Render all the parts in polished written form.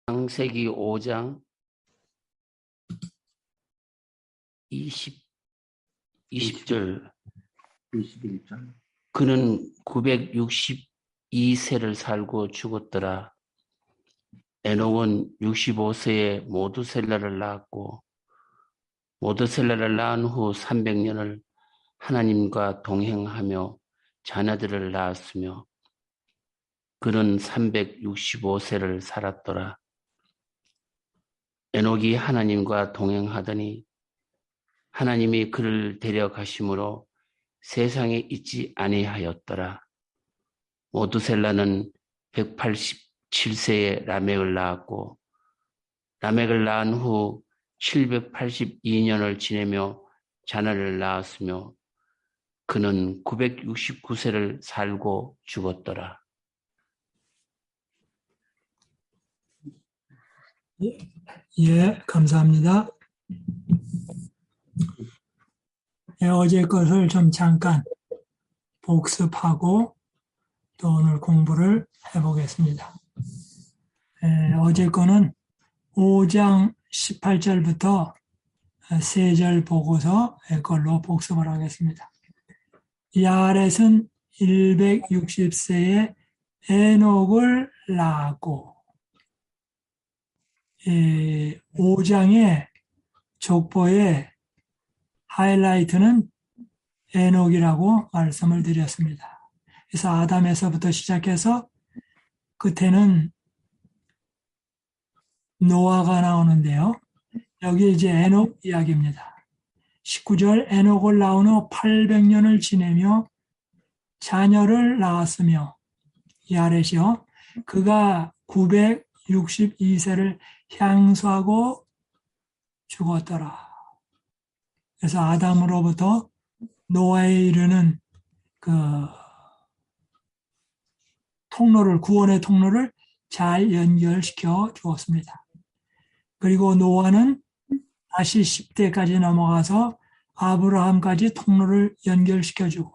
창세기 5장 20절 21절. 그는 962세를 살고 죽었더라. 에녹은 65세에 모두셀라를 낳았고 모두셀라를 낳은 후 300년을 하나님과 동행하며 자녀들을 낳았으며 그는 365세를 살았더라. 에녹이 하나님과 동행하더니 하나님이 그를 데려가심으로 세상에 있지 아니하였더라. 모두셀라는 187세에 라멕을 낳았고 라멕을 낳은 후 782년을 지내며 자녀를 낳았으며 그는 969세를 살고 죽었더라. 예, 감사합니다. 예, 어제 것을 좀 잠깐 복습하고 또 오늘 공부를 해보겠습니다. 예, 어제 거는 5장 18절부터 3절 보고서 걸로 복습을 하겠습니다. 야렛은 160세에 에녹을 낳았고 5장의 족보에 하이라이트는 에녹이라고 말씀을 드렸습니다. 그래서 아담에서부터 시작해서 끝에는 노아가 나오는데요. 여기 이제 에녹 이야기입니다. 19절 에녹을 낳은 후 800년을 지내며 자녀를 낳았으며 야렛이요. 그가 962세를 향수하고 죽었더라. 그래서 아담으로부터 노아에 이르는 그 통로를, 구원의 통로를 잘 연결시켜 주었습니다. 그리고 노아는 다시 10대까지 넘어가서 아브라함까지 통로를 연결시켜주고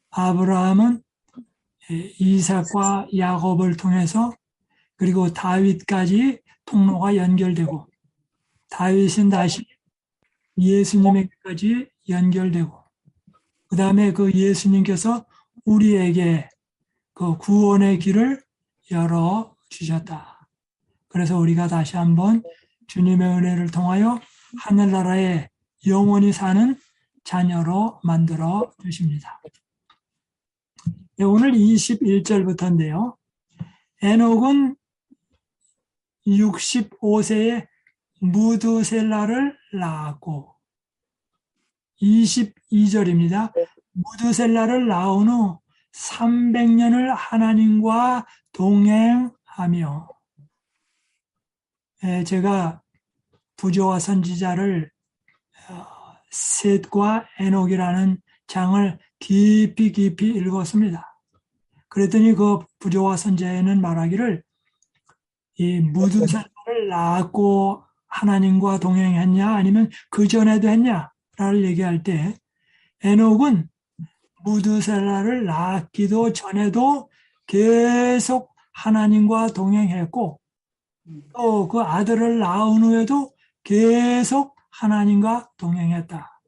아브라함은 이삭과 야곱을 통해서 그리고 다윗까지 통로가 연결되고 다윗은 다시 예수님에게까지 연결되고 그 다음에 그 예수님께서 우리에게 그 구원의 길을 열어주셨다. 그래서 우리가 다시 한번 주님의 은혜를 통하여 하늘나라에 영원히 사는 자녀로 만들어 주십니다. 네, 오늘 21절부터인데요. 에녹은 65세에 무두셀라를 낳았고 22절입니다. 무두셀라를 낳은 후 300년을 하나님과 동행하며 제가 부조와 선지자를 셋과 에녹이라는 장을 깊이 읽었습니다. 그랬더니 그 부조와 선지자에는 말하기를 이 무두셀라를 낳고 하나님과 동행했냐 아니면 그 전에도 했냐를 얘기할 때 에녹은 무두셀라를 낳기도 전에도 계속 하나님과 동행했고 또 그 아들을 낳은 후에도 계속 하나님과 동행했다.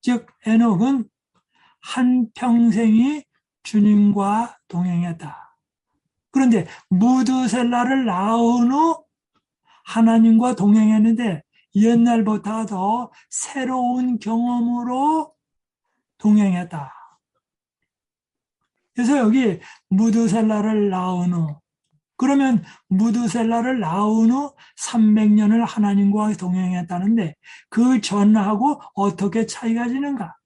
즉 에녹은 한평생이 주님과 동행했다. 그런데 무두셀라를 낳은 후 하나님과 동행했는데 옛날보다 더 새로운 경험으로 동행했다. 그래서 여기 무두셀라를 낳은 후 그러면 무두셀라를 낳은 후 300년을 하나님과 동행했다는데 그 전하고 어떻게 차이가 지는가?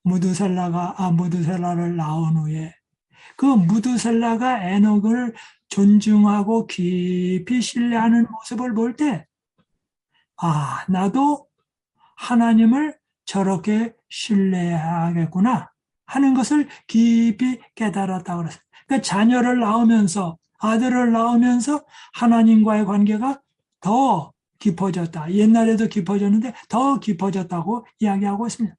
무두셀라를 낳은 후에 그 무두셀라가 에녹을 존중하고 깊이 신뢰하는 모습을 볼 때 나도 하나님을 저렇게 신뢰해야겠구나 하는 것을 깊이 깨달았다고 그랬어요. 그러니까 자녀를 낳으면서 아들을 낳으면서 하나님과의 관계가 더 깊어졌다. 옛날에도 깊어졌는데 더 깊어졌다고 이야기하고 있습니다.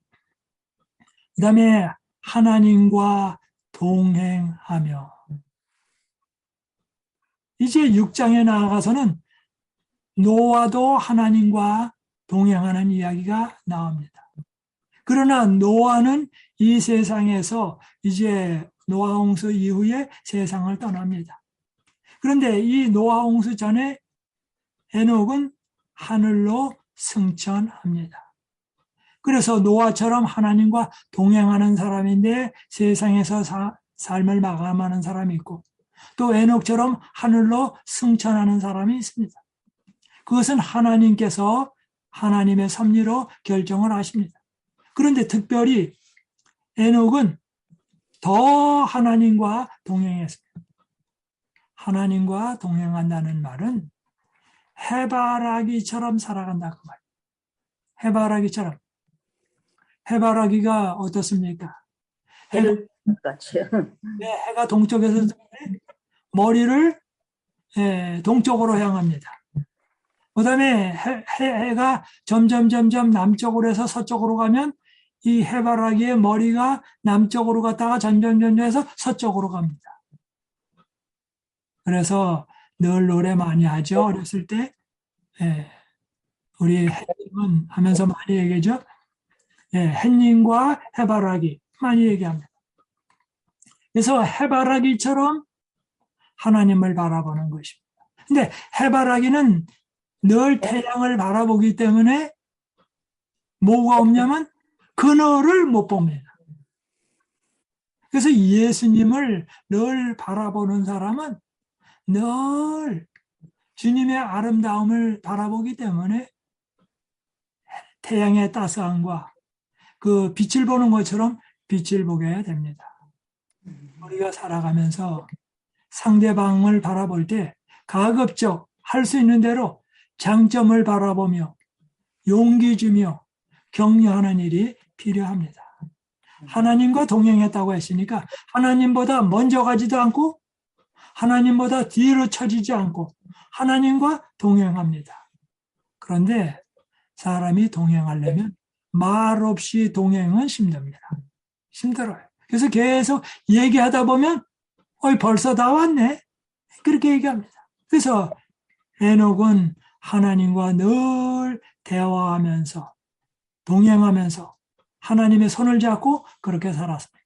그 다음에 하나님과 동행하며 이제 6장에 나아가서는 노아도 하나님과 동행하는 이야기가 나옵니다. 그러나 노아는 이 세상에서 이제 노아 홍수 이후에 세상을 떠납니다. 그런데 이 노아 홍수 전에 에녹은 하늘로 승천합니다. 그래서 노아처럼 하나님과 동행하는 사람인데 세상에서 삶을 마감하는 사람이 있고, 또 에녹처럼 하늘로 승천하는 사람이 있습니다. 그것은 하나님께서 하나님의 섭리로 결정을 하십니다. 그런데 특별히 에녹은 더 하나님과 동행했습니다. 하나님과 동행한다는 말은 해바라기처럼 살아간다 그 말이에요. 해바라기처럼. 해바라기가 어떻습니까? 해가 동쪽에서 머리를 동쪽으로 향합니다. 그 다음에 해가 점점 남쪽으로 해서 서쪽으로 가면 이 해바라기의 머리가 남쪽으로 갔다가 점점 해서 서쪽으로 갑니다. 그래서 늘 노래 많이 하죠. 어렸을 때 우리 햇님은 하면서 많이 얘기하죠. 햇님과 해바라기 많이 얘기합니다. 그래서 해바라기처럼 하나님을 바라보는 것입니다. 근데 해바라기는 늘 태양을 바라보기 때문에 뭐가 없냐면 그늘을 못 봅니다. 그래서 예수님을 늘 바라보는 사람은 늘 주님의 아름다움을 바라보기 때문에 태양의 따스함과 그 빛을 보는 것처럼 빛을 보게 됩니다. 우리가 살아가면서 상대방을 바라볼 때 가급적 할 수 있는 대로 장점을 바라보며 용기 주며 격려하는 일이 필요합니다. 하나님과 동행했다고 했으니까 하나님보다 먼저 가지도 않고 하나님보다 뒤로 처지지 않고 하나님과 동행합니다. 그런데 사람이 동행하려면 말 없이 동행은 힘듭니다. 힘들어요. 그래서 계속 얘기하다 보면 벌써 다 왔네. 그렇게 얘기합니다. 그래서 에녹은 하나님과 늘 대화하면서 동행하면서 하나님의 손을 잡고 그렇게 살았습니다.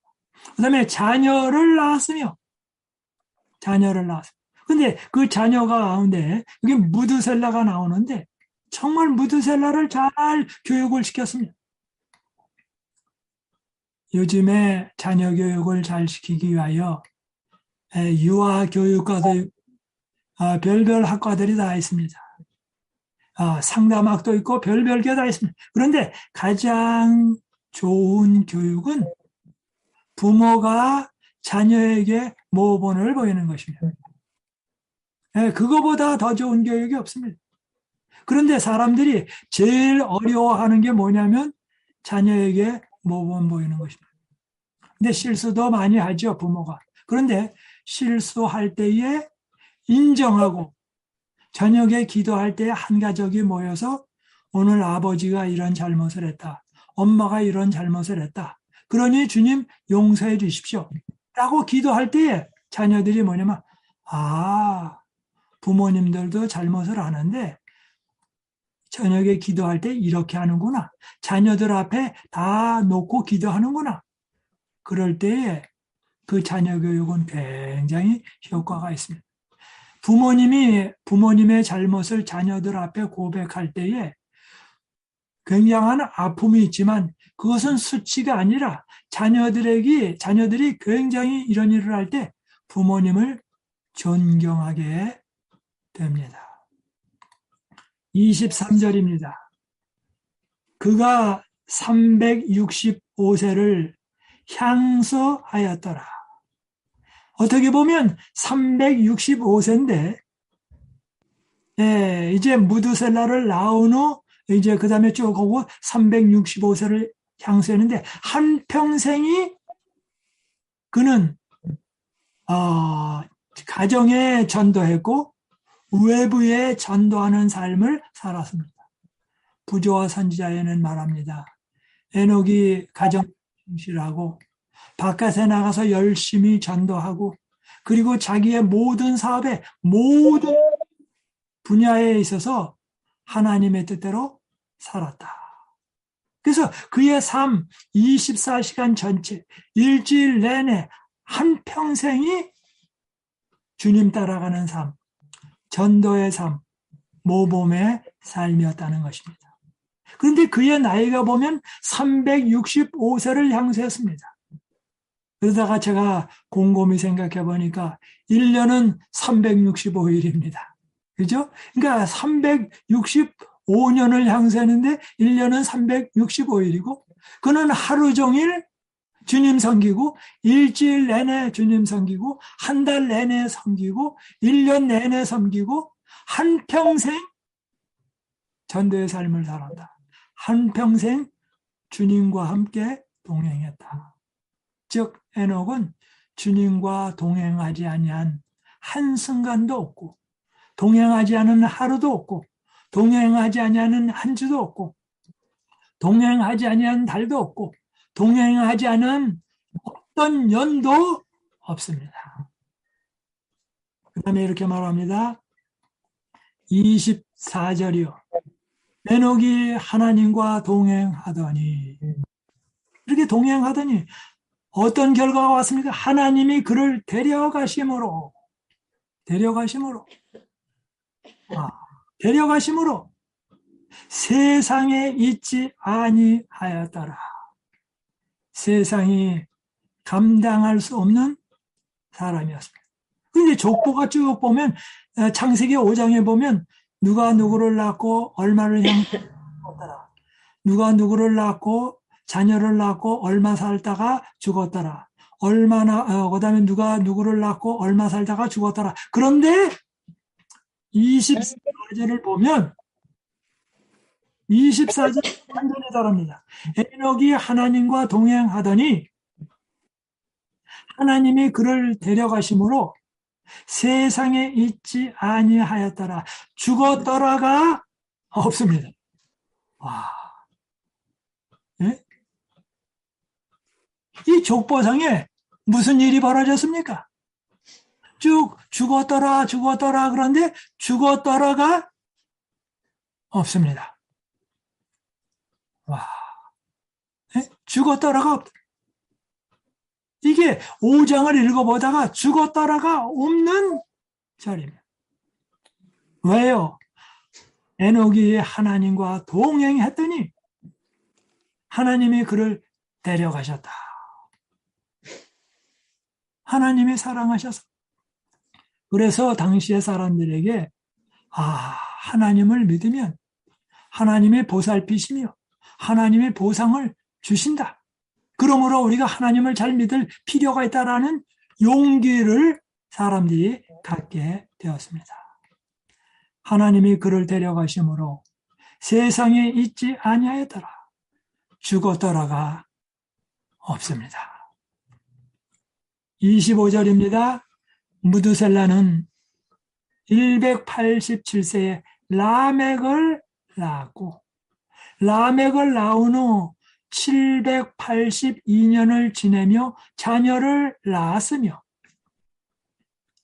그 다음에 자녀를 낳았으며 근데 그 자녀가 가운데 여기 무드셀라가 나오는데 정말 무드셀라를 잘 교육을 시켰습니다. 요즘에 자녀 교육을 잘 시키기 위하여 유아 교육과도 별별 학과들이 다 있습니다. 상담학도 있고 별별 게 다 있습니다. 그런데 가장 좋은 교육은 부모가 자녀에게 모본을 보이는 것입니다. 그거보다 더 좋은 교육이 없습니다. 그런데 사람들이 제일 어려워하는 게 뭐냐면 자녀에게 모본 보이는 것입니다. 근데 실수도 많이 하죠, 부모가. 그런데 실수할 때에 인정하고 저녁에 기도할 때 한 가족이 모여서 오늘 아버지가 이런 잘못을 했다. 엄마가 이런 잘못을 했다. 그러니 주님 용서해 주십시오. 라고 기도할 때에 자녀들이 뭐냐면 부모님들도 잘못을 하는데 저녁에 기도할 때 이렇게 하는구나. 자녀들 앞에 다 놓고 기도하는구나. 그럴 때에 그 자녀 교육은 굉장히 효과가 있습니다. 부모님의 잘못을 자녀들 앞에 고백할 때에 굉장한 아픔이 있지만 그것은 수치가 아니라 자녀들이 굉장히 이런 일을 할 때 부모님을 존경하게 됩니다. 23절입니다. 그가 365세를 향수하였더라. 어떻게 보면 365세인데 이제 무드셀라를 낳은 후 이제 그 다음에 쭉 오고 365세를 향수했는데 한평생이 그는 가정에 전도했고 외부에 전도하는 삶을 살았습니다. 부조와 선지자에는 말합니다. 에녹이 가정 충실하고 바깥에 나가서 열심히 전도하고 그리고 자기의 모든 사업의 모든 분야에 있어서 하나님의 뜻대로 살았다. 그래서 그의 삶 24시간 전체 일주일 내내 한평생이 주님 따라가는 삶, 전도의 삶, 모범의 삶이었다는 것입니다. 그런데 그의 나이가 보면 365세를 향수했습니다. 그러다가 제가 곰곰이 생각해 보니까 1년은 365일입니다. 그죠? 그러니까 365년을 향수했는데 1년은 365일이고 그는 하루 종일 주님 섬기고 일주일 내내 주님 섬기고 한 달 내내 섬기고 1년 내내 섬기고 한평생 전도의 삶을 살았다. 한평생 주님과 함께 동행했다. 즉 에녹은 주님과 동행하지 아니한 한순간도 없고 동행하지 않은 하루도 없고 동행하지 아니하는 한 주도 없고 동행하지 아니한 달도 없고 동행하지 않은 어떤 년도 없습니다. 그 다음에 이렇게 말합니다. 24절이요. 에녹이 하나님과 동행하더니 이렇게 동행하더니 어떤 결과가 왔습니까? 하나님이 그를 데려가심으로 세상에 있지 아니하였더라. 세상이 감당할 수 없는 사람이었습니다. 근데 족보가 쭉 보면 창세기 5장에 보면 누가 누구를 낳고 얼마를 죽었더라. 누가 누구를 낳고 자녀를 낳고 얼마 살다가 죽었더라. 그다음에 누가 누구를 낳고 얼마 살다가 죽었더라. 그런데 24절을 보면 24절 완전히 다릅니다. 에녹이 하나님과 동행하더니 하나님이 그를 데려가심으로 세상에 있지 아니하였더라. 죽었더라가 없습니다. 와, 예? 이 족보상에 무슨 일이 벌어졌습니까? 쭉 죽었더라 그런데 죽었더라가 없습니다. 와, 예? 죽었더라가 없다. 이게 5장을 읽어보다가 죽었더라가 없는 절입니다. 왜요? 에녹이 하나님과 동행했더니 하나님이 그를 데려가셨다. 하나님이 사랑하셔서. 그래서 당시의 사람들에게 하나님을 믿으면 하나님의 보살피시며 하나님의 보상을 주신다. 그러므로 우리가 하나님을 잘 믿을 필요가 있다라는 용기를 사람들이 갖게 되었습니다. 하나님이 그를 데려가심으로 세상에 있지 아니하였더라. 죽었더라가 없습니다. 25절입니다. 무드셀라는 187세에 라멕을 낳았고 라멕을 낳은 후 782년을 지내며 자녀를 낳았으며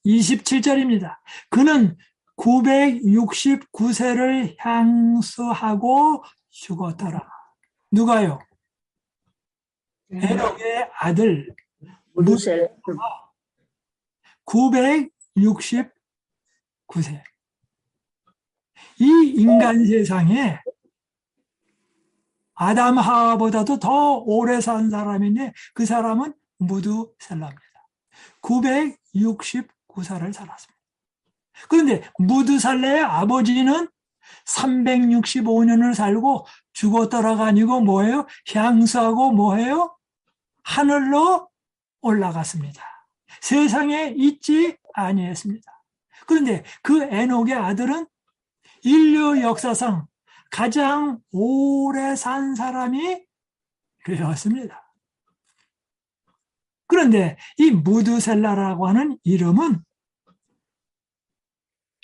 27절입니다. 그는 969세를 향수하고 죽었더라. 누가요? 에녹의 아들 무드셀라 969세. 이 인간 세상에 아담 하와보다도 더 오래 산 사람인데 그 사람은 무드셀라입니다. 969살을 살았습니다. 그런데 무드셀라의 아버지는 365년을 살고 죽었더라가 아니고 뭐예요? 향수하고 뭐예요? 하늘로 올라갔습니다. 세상에 있지 아니했습니다. 그런데 그 에녹의 아들은 인류 역사상 가장 오래 산 사람이 되었습니다. 그런데 이 무드셀라라고 하는 이름은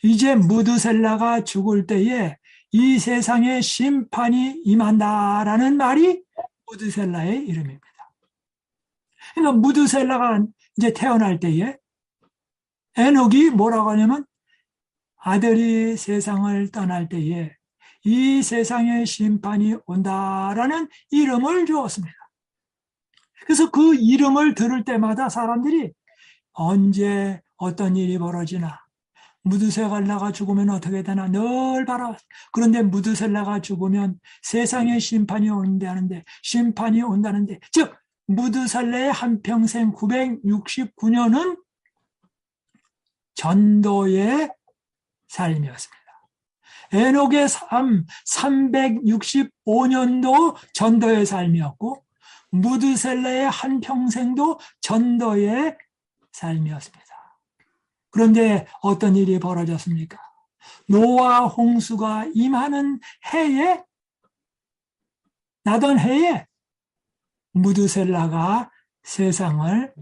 이제 무드셀라가 죽을 때에 이 세상에 심판이 임한다라는 말이 무드셀라의 이름입니다. 그러니까 무드셀라가 이제 태어날 때에 에녹이 뭐라고 하냐면 아들이 세상을 떠날 때에 이 세상의 심판이 온다라는 이름을 주었습니다. 그래서 그 이름을 들을 때마다 사람들이 언제 어떤 일이 벌어지나, 무드셀라가 죽으면 어떻게 되나 늘 바라봤어요. 그런데 무드셀라가 죽으면 세상의 심판이 온다는데, 즉 무드셀라의 한평생 969년은 전도의 삶이었습니다. 에녹의 삶 365년도 전도의 삶이었고, 무드셀라의 한평생도 전도의 삶이었습니다. 그런데 어떤 일이 벌어졌습니까? 노아 홍수가 임하는 해에, 나던 해에 무드셀라가 세상을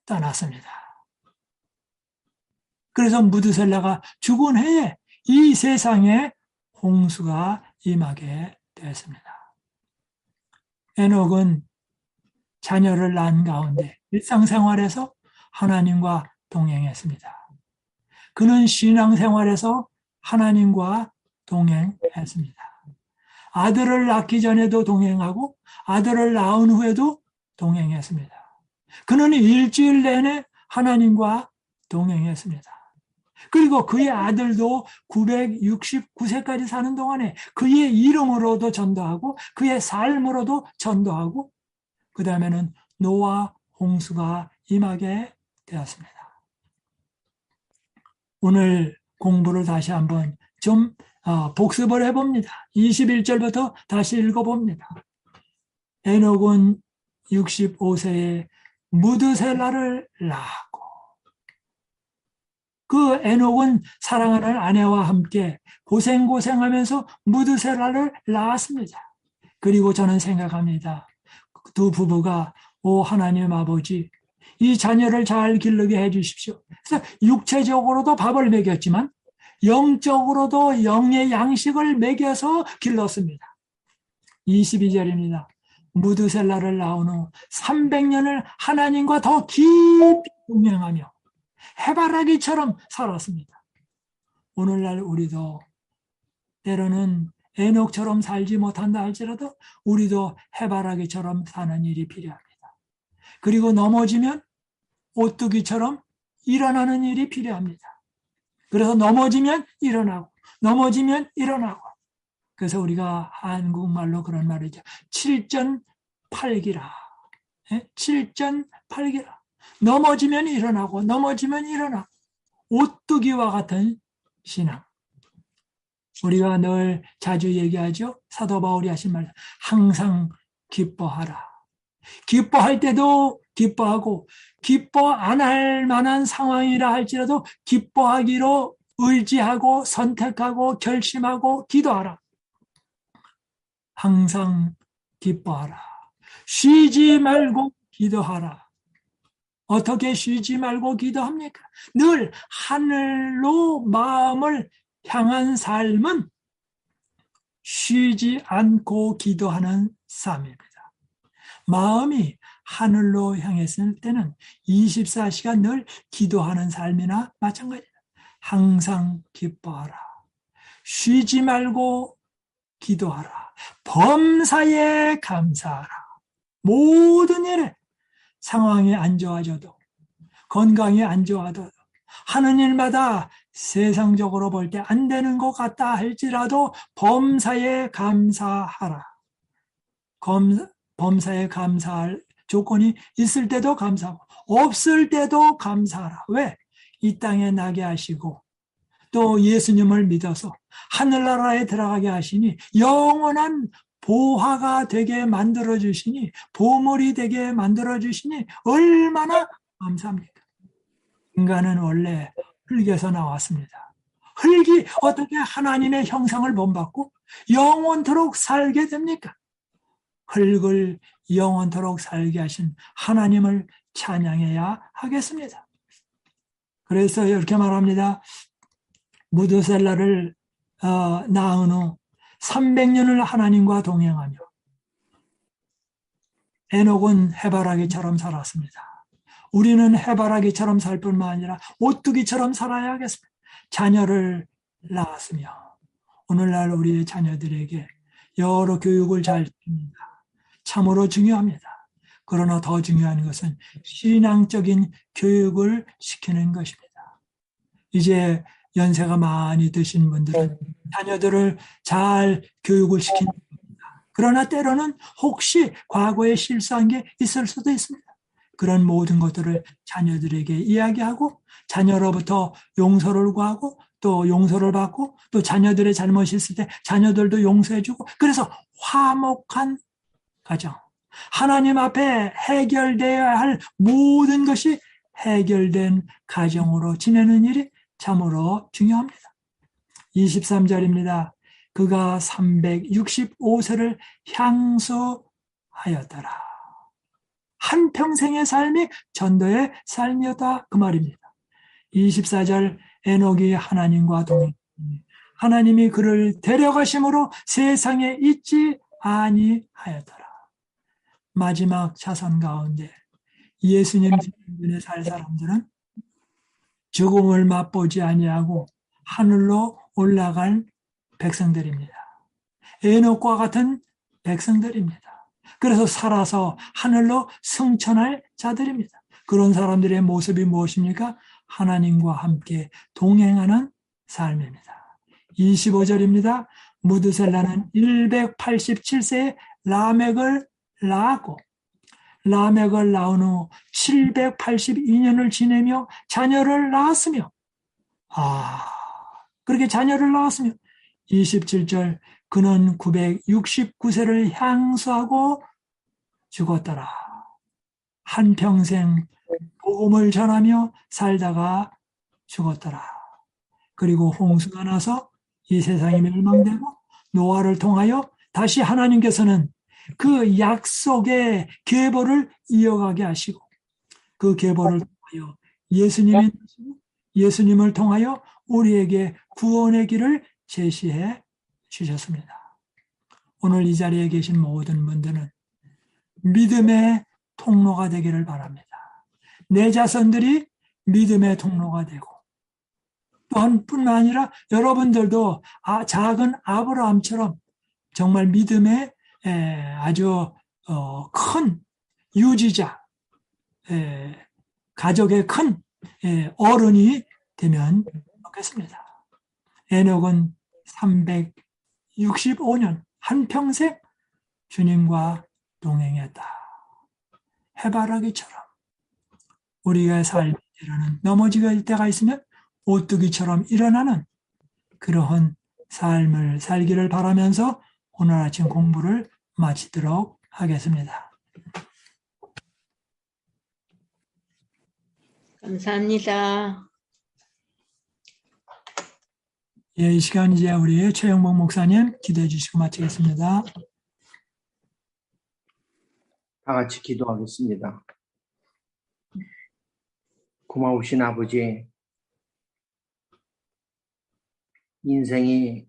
떠났습니다. 그래서 무드셀라가 죽은 해에 이 세상에 홍수가 임하게 되었습니다. 에녹은 자녀를 낳은 가운데 일상생활에서 하나님과 동행했습니다. 그는 신앙생활에서 하나님과 동행했습니다. 아들을 낳기 전에도 동행하고 아들을 낳은 후에도 동행했습니다. 그는 일주일 내내 하나님과 동행했습니다. 그리고 그의 아들도 969세까지 사는 동안에 그의 이름으로도 전도하고 그의 삶으로도 전도하고 그 다음에는 노아 홍수가 임하게 되었습니다. 오늘 공부를 다시 한번 좀 복습을 해봅니다. 21절부터 다시 읽어봅니다. 에녹은 65세에 무드셀라를 낳았고, 그 에녹은 사랑하는 아내와 함께 고생하면서 무드셀라를 낳았습니다. 그리고 저는 생각합니다. 두 부부가 오 하나님 아버지, 이 자녀를 잘 기르게 해주십시오. 그래서 육체적으로도 밥을 먹였지만 영적으로도 영의 양식을 먹여서 길렀습니다. 22절입니다. 무드셀라를 낳은 후 300년을 하나님과 더 깊이 동행하며 해바라기처럼 살았습니다. 오늘날 우리도 때로는 에녹처럼 살지 못한다 할지라도 우리도 해바라기처럼 사는 일이 필요합니다. 그리고 넘어지면 오뚜기처럼 일어나는 일이 필요합니다. 그래서 넘어지면 일어나고 넘어지면 일어나고, 그래서 우리가 한국말로 그런 말이죠. 7전8기라. 7전8기라. 넘어지면 일어나고 넘어지면 일어나고, 오뚜기와 같은 신앙. 우리가 늘 자주 얘기하죠. 사도 바울이 하신 말, 항상 기뻐하라. 기뻐할 때도 기뻐하고 기뻐 안 할 만한 상황이라 할지라도 기뻐하기로 의지하고 선택하고 결심하고 기도하라. 항상 기뻐하라. 쉬지 말고 기도하라. 어떻게 쉬지 말고 기도합니까? 늘 하늘로 마음을 향한 삶은 쉬지 않고 기도하는 삶입니다. 마음이 하늘로 향했을 때는 24시간 늘 기도하는 삶이나 마찬가지다. 항상 기뻐하라. 쉬지 말고 기도하라. 범사에 감사하라. 모든 일에 상황이 안 좋아져도, 건강이 안 좋아도, 하는 일마다 세상적으로 볼 때 안 되는 것 같다 할지라도 범사에 감사하라. 범사에 감사할 조건이 있을 때도 감사하고 없을 때도 감사하라. 왜? 이 땅에 나게 하시고 또 예수님을 믿어서 하늘나라에 들어가게 하시니 영원한 보화가 되게 만들어주시니, 보물이 되게 만들어주시니 얼마나 감사합니까? 인간은 원래 흙에서 나왔습니다. 흙이 어떻게 하나님의 형상을 본받고 영원토록 살게 됩니까? 흙을 영원토록 살게 하신 하나님을 찬양해야 하겠습니다. 그래서 이렇게 말합니다. 무드셀라를 낳은 후 300년을 하나님과 동행하며 에녹은 해바라기처럼 살았습니다. 우리는 해바라기처럼 살 뿐만 아니라 오뚜기처럼 살아야 하겠습니다. 자녀를 낳았으며 오늘날 우리의 자녀들에게 여러 교육을 잘 줍니다. 참으로 중요합니다. 그러나 더 중요한 것은 신앙적인 교육을 시키는 것입니다. 이제 연세가 많이 드신 분들은 자녀들을 잘 교육을 시키는 겁니다. 그러나 때로는 혹시 과거에 실수한 게 있을 수도 있습니다. 그런 모든 것들을 자녀들에게 이야기하고 자녀로부터 용서를 구하고 또 용서를 받고 또 자녀들의 잘못이 있을 때 자녀들도 용서해주고 그래서 화목한 가정. 하나님 앞에 해결되어야 할 모든 것이 해결된 가정으로 지내는 일이 참으로 중요합니다. 23절입니다. 그가 365세를 향수하였더라. 한평생의 삶이 전도의 삶이었다 그 말입니다. 24절 에녹이 하나님과 동행 하나님이 그를 데려가심으로 세상에 있지 아니하였더라. 마지막 자손 가운데 예수님 주변에 살 사람들은 죽음을 맛보지 아니하고 하늘로 올라갈 백성들입니다. 에녹과 같은 백성들입니다. 그래서 살아서 하늘로 승천할 자들입니다. 그런 사람들의 모습이 무엇입니까? 하나님과 함께 동행하는 삶입니다. 25절입니다. 무드셀라는 187세에 라멕을 낳았고 라멕을 낳은 후 782년을 지내며 자녀를 낳았으며 그렇게 자녀를 낳았으며 27절 그는 969세를 향수하고 죽었더라. 한평생 복음을 전하며 살다가 죽었더라. 그리고 홍수가 나서 이 세상이 멸망되고 노아를 통하여 다시 하나님께서는 그 약속의 계보를 이어가게 하시고 그 계보를 통하여 예수님을 통하여 우리에게 구원의 길을 제시해 주셨습니다. 오늘 이 자리에 계신 모든 분들은 믿음의 통로가 되기를 바랍니다. 내 자손들이 믿음의 통로가 되고 또한 뿐만 아니라 여러분들도 작은 아브라함처럼 정말 믿음의 아주 큰 유지자, 가족의 큰 어른이 되면 좋겠습니다. 에녹은 365년 한평생 주님과 동행했다. 해바라기처럼 우리가 삶이 일어나는 넘어질 때가 있으면 오뚜기처럼 일어나는 그러한 삶을 살기를 바라면서 오늘 아침 공부를 마치도록 하겠습니다. 감사합니다. 이 시간 이제 우리 최영복 목사님 기도해 주시고 마치겠습니다. 다 같이 기도하겠습니다. 고마우신 아버지, 인생이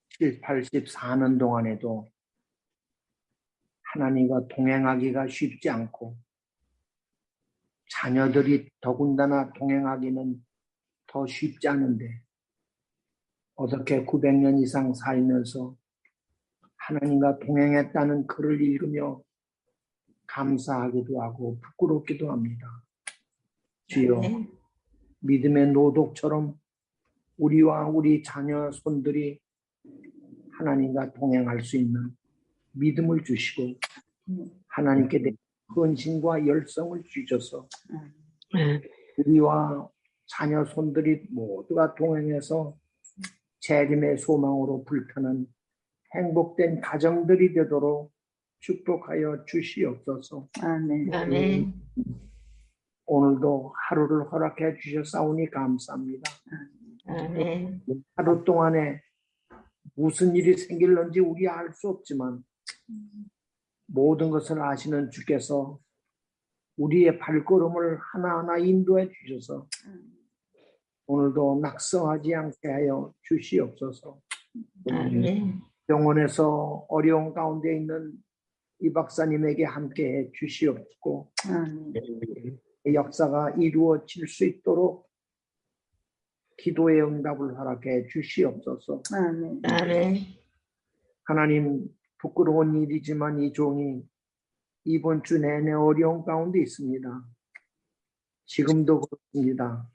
7, 84년 동안에도 하나님과 동행하기가 쉽지 않고 자녀들이 더군다나 동행하기는 더 쉽지 않은데 어떻게 900년 이상 살면서 하나님과 동행했다는 글을 읽으며 감사하기도 하고 부끄럽기도 합니다. 주여, 믿음의 노독처럼 우리와 우리 자녀 손들이 하나님과 동행할 수 있는 믿음을 주시고 하나님께 대한 헌신과 열성을 주셔서 우리와 자녀 손들이 모두가 동행해서 재림의 소망으로 불타는 행복된 가정들이 되도록 축복하여 주시옵소서. 아멘. 아멘. 오늘도 하루를 허락해 주셨사오니 감사합니다. 아멘. 하루 동안에 무슨 일이 생길는지 우리 알 수 없지만 모든 것을 아시는 주께서 우리의 발걸음을 하나하나 인도해 주셔서 오늘도 낙성하지 않게 하여 주시옵소서. 아멘. 병원에서 어려운 가운데 있는 이 박사님에게 함께해 주시옵고 역사가 이루어질 수 있도록 기도의 응답을 허락해 주시옵소서. 아멘. 하나님, 부끄러운 일이지만 이 종이 이번 주 내내 어려운 가운데 있습니다. 지금도 그렇습니다.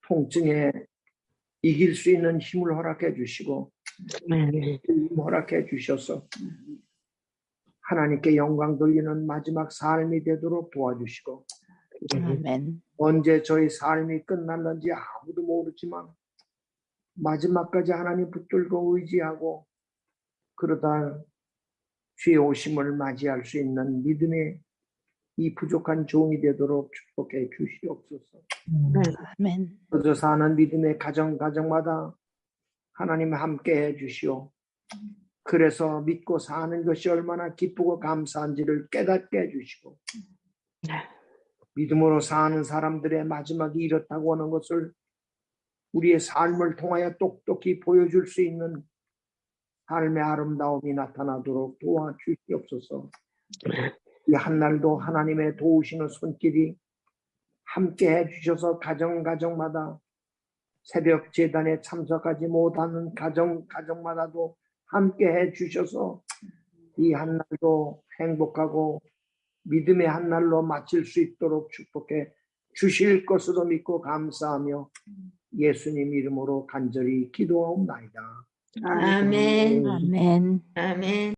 통증에 이길 수 있는 힘을 허락해 주시고 힘 허락해 주셔서 하나님께 영광 돌리는 마지막 삶이 되도록 도와주시고 아멘. 언제 저희 삶이 끝날는지 아무도 모르지만 마지막까지 하나님 붙들고 의지하고 그러다 주의 오심을 맞이할 수 있는 믿음의 이 부족한 종이 되도록 축복해 주시옵소서. 아멘. 거저 사는 믿음의 가정마다 하나님 함께 해 주시오. 그래서 믿고 사는 것이 얼마나 기쁘고 감사한지를 깨닫게 해 주시고 믿음으로 사는 사람들의 마지막이 이렇다고 하는 것을 우리의 삶을 통하여 똑똑히 보여줄 수 있는 삶의 아름다움이 나타나도록 도와주시옵소서. 이 한날도 하나님의 도우시는 손길이 함께 해주셔서 가정마다 새벽 제단에 참석하지 못하는 가정마다도 함께 해주셔서 이 한날도 행복하고 믿음의 한날로 마칠 수 있도록 축복해 주실 것으로 믿고 감사하며 예수님 이름으로 간절히 기도하옵나이다. 아멘. 아멘. 아멘.